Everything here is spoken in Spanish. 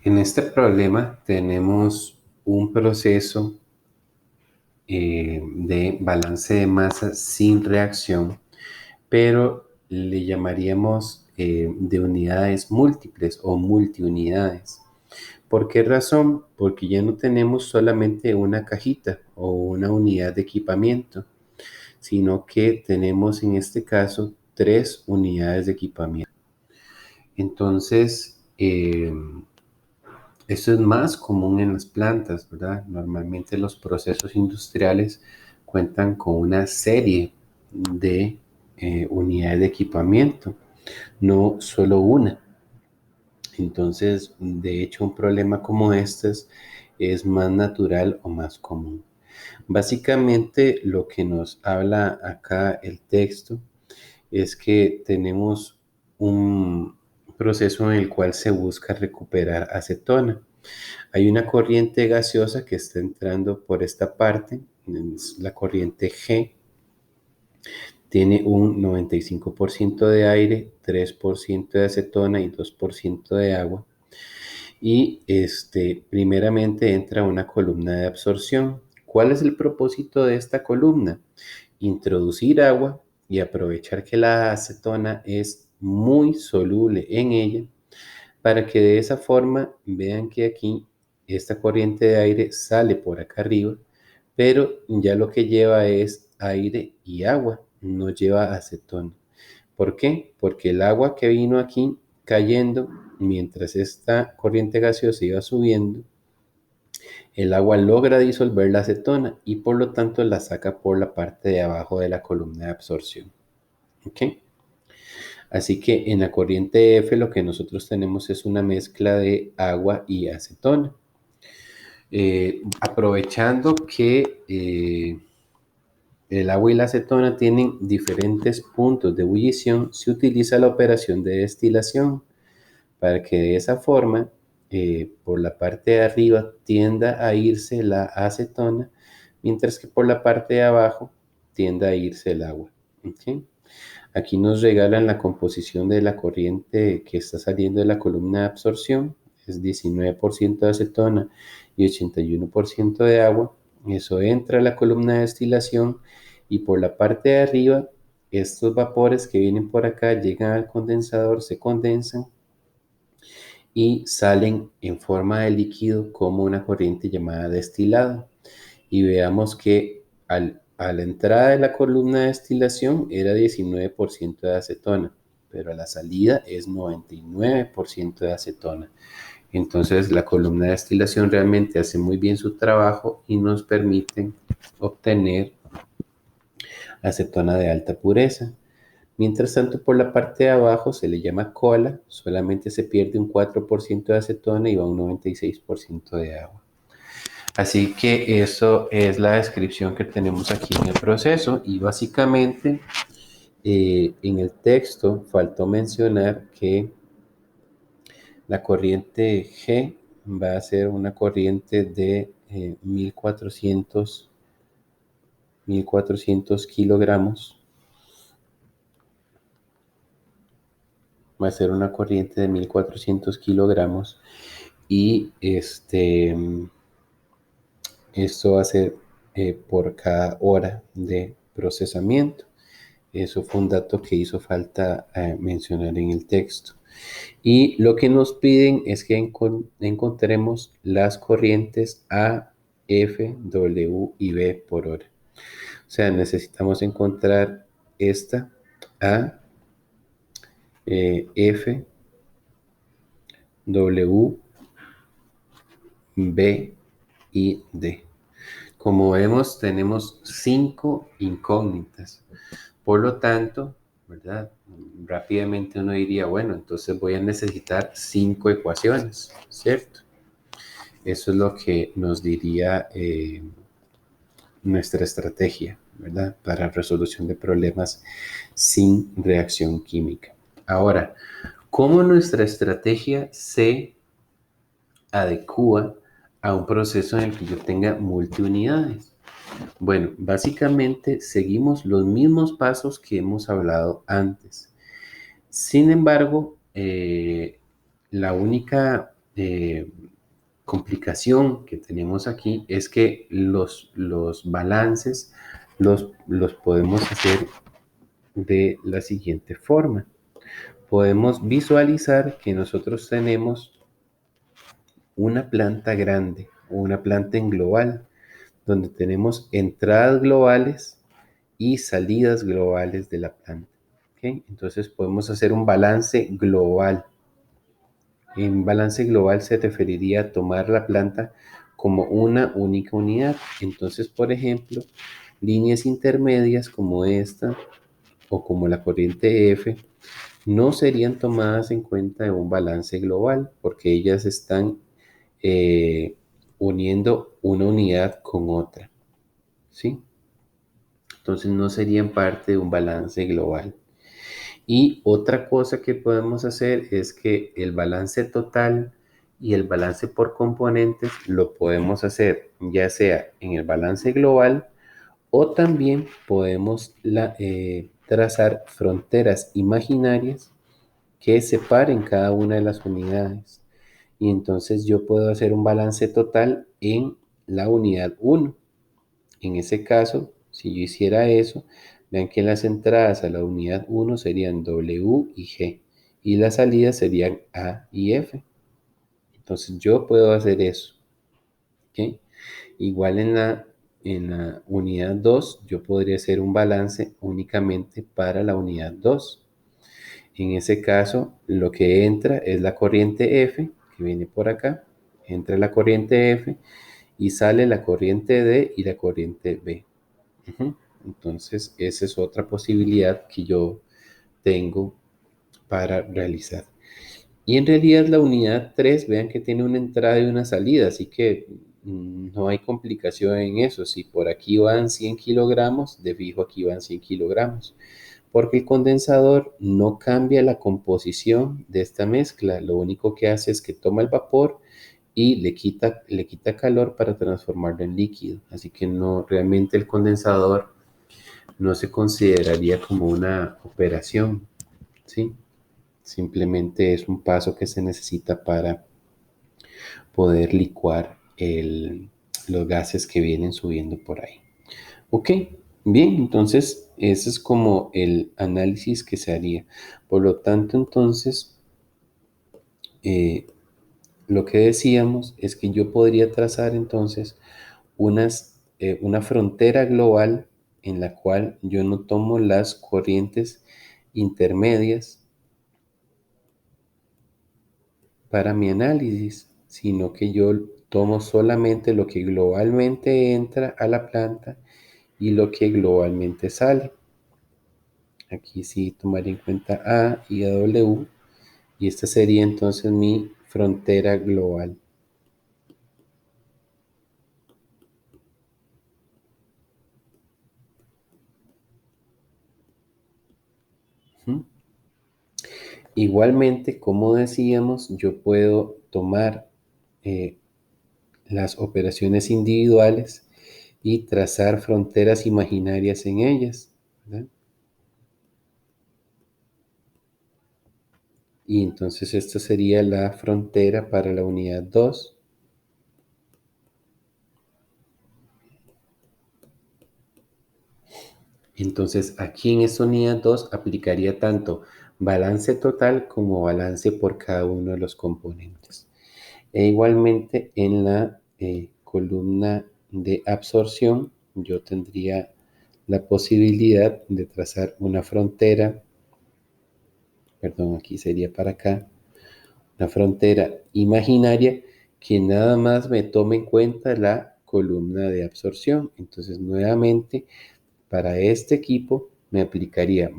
En este problema tenemos un proceso de balance de masa sin reacción, pero le llamaríamos de unidades múltiples o multiunidades. ¿Por qué razón? Porque ya no tenemos solamente una cajita o una unidad de equipamiento, sino que tenemos en este caso tres unidades de equipamiento. Entonces, esto es más común en las plantas, ¿verdad? Normalmente los procesos industriales cuentan con una serie de unidades de equipamiento, no solo una. Entonces, de hecho, un problema como este es más natural o más común. Básicamente, lo que nos habla acá el texto es que tenemos un proceso en el cual se busca recuperar acetona. Hay una corriente gaseosa que está entrando por esta parte, es la corriente G, tiene un 95% de aire, 3% de acetona y 2% de agua. Y primeramente entra una columna de absorción. ¿Cuál es el propósito de esta columna? Introducir agua y aprovechar que la acetona es muy soluble en ella para que de esa forma vean que aquí esta corriente de aire sale por acá arriba, pero ya lo que lleva es aire y agua, no lleva acetona. ¿Por qué? Porque el agua que vino aquí cayendo mientras esta corriente gaseosa iba subiendo, el agua logra disolver la acetona y por lo tanto la saca por la parte de abajo de la columna de absorción. ¿Ok? Así que en la corriente F lo que nosotros tenemos es una mezcla de agua y acetona. Aprovechando que el agua y la acetona tienen diferentes puntos de ebullición, se utiliza la operación de destilación para que de esa forma, por la parte de arriba tienda a irse la acetona, mientras que por la parte de abajo tienda a irse el agua. ¿Okay? Aquí nos regalan la composición de la corriente que está saliendo de la columna de absorción, es 19% de acetona y 81% de agua. Eso entra a la columna de destilación y por la parte de arriba, estos vapores que vienen por acá llegan al condensador, se condensan y salen en forma de líquido como una corriente llamada destilado. Y veamos que a la entrada de la columna de destilación era 19% de acetona, pero a la salida es 99% de acetona. Entonces la columna de destilación realmente hace muy bien su trabajo y nos permite obtener acetona de alta pureza. Mientras tanto, por la parte de abajo se le llama cola, solamente se pierde un 4% de acetona y va un 96% de agua. Así que eso es la descripción que tenemos aquí en el proceso y básicamente en el texto faltó mencionar que la corriente G va a ser una corriente de 1400 kilogramos. Va a ser una corriente de 1400 kilogramos y esto va a ser por cada hora de procesamiento. Eso fue un dato que hizo falta mencionar en el texto. Y lo que nos piden es que encontremos las corrientes A, F, W y B por hora. O sea, necesitamos encontrar esta A, F, W, B y D. Como vemos, tenemos 5 incógnitas. Por lo tanto, ¿verdad? Rápidamente uno diría, bueno, entonces voy a necesitar 5 ecuaciones, ¿cierto? Eso es lo que nos diría nuestra estrategia, ¿verdad? Para resolución de problemas sin reacción química. Ahora, ¿cómo nuestra estrategia se adecua a un proceso en el que yo tenga multiunidades? Bueno, básicamente seguimos los mismos pasos que hemos hablado antes. Sin embargo, la única complicación que tenemos aquí es que los balances los podemos hacer de la siguiente forma. Podemos visualizar que nosotros tenemos una planta grande o una planta en global, donde tenemos entradas globales y salidas globales de la planta. ¿Okay? Entonces podemos hacer un balance global. En balance global se referiría a tomar la planta como una única unidad. Entonces, por ejemplo, líneas intermedias como esta o como la corriente F no serían tomadas en cuenta en un balance global porque ellas están uniendo una unidad con otra, ¿sí? Entonces no serían parte de un balance global. Y otra cosa que podemos hacer es que el balance total y el balance por componentes lo podemos hacer ya sea en el balance global o también podemos trazar fronteras imaginarias que separen cada una de las unidades. Y entonces yo puedo hacer un balance total en la unidad 1. En ese caso, si yo hiciera eso, vean que las entradas a la unidad 1 serían W y G y las salidas serían A y F. Entonces yo puedo hacer eso. ¿Okay? Igual en la unidad 2, yo podría hacer un balance únicamente para la unidad 2. En ese caso, lo que entra es la corriente F, que viene por acá. Entra la corriente F y sale la corriente D y la corriente B. Entonces, esa es otra posibilidad que yo tengo para realizar. Y en realidad la unidad 3, vean que tiene una entrada y una salida, así que no hay complicación en eso. Si por aquí van 100 kilogramos, de fijo aquí van 100 kilogramos, porque el condensador no cambia la composición de esta mezcla, lo único que hace es que toma el vapor y le quita calor para transformarlo en líquido. Así que no, realmente el condensador no se consideraría como una operación, ¿sí? Simplemente es un paso que se necesita para poder licuar los gases que vienen subiendo por ahí. Ok, bien, entonces ese es como el análisis que se haría. Por lo tanto, entonces, eh, lo que decíamos es que yo podría trazar entonces una frontera global en la cual yo no tomo las corrientes intermedias para mi análisis, sino que yo tomo solamente lo que globalmente entra a la planta y lo que globalmente sale. Aquí sí tomaría en cuenta A y AW y esta sería entonces mi frontera global. ¿Mm? Igualmente, como decíamos, yo puedo tomar eh, las operaciones individuales y trazar fronteras imaginarias en ellas, ¿verdad? Y entonces esta sería la frontera para la unidad 2. Entonces aquí en esta unidad 2 aplicaría tanto balance total como balance por cada uno de los componentes. E igualmente en la columna de absorción yo tendría la posibilidad de trazar una frontera, perdón, aquí sería para acá, una frontera imaginaria que nada más me tome en cuenta la columna de absorción. Entonces nuevamente para este equipo me aplicaría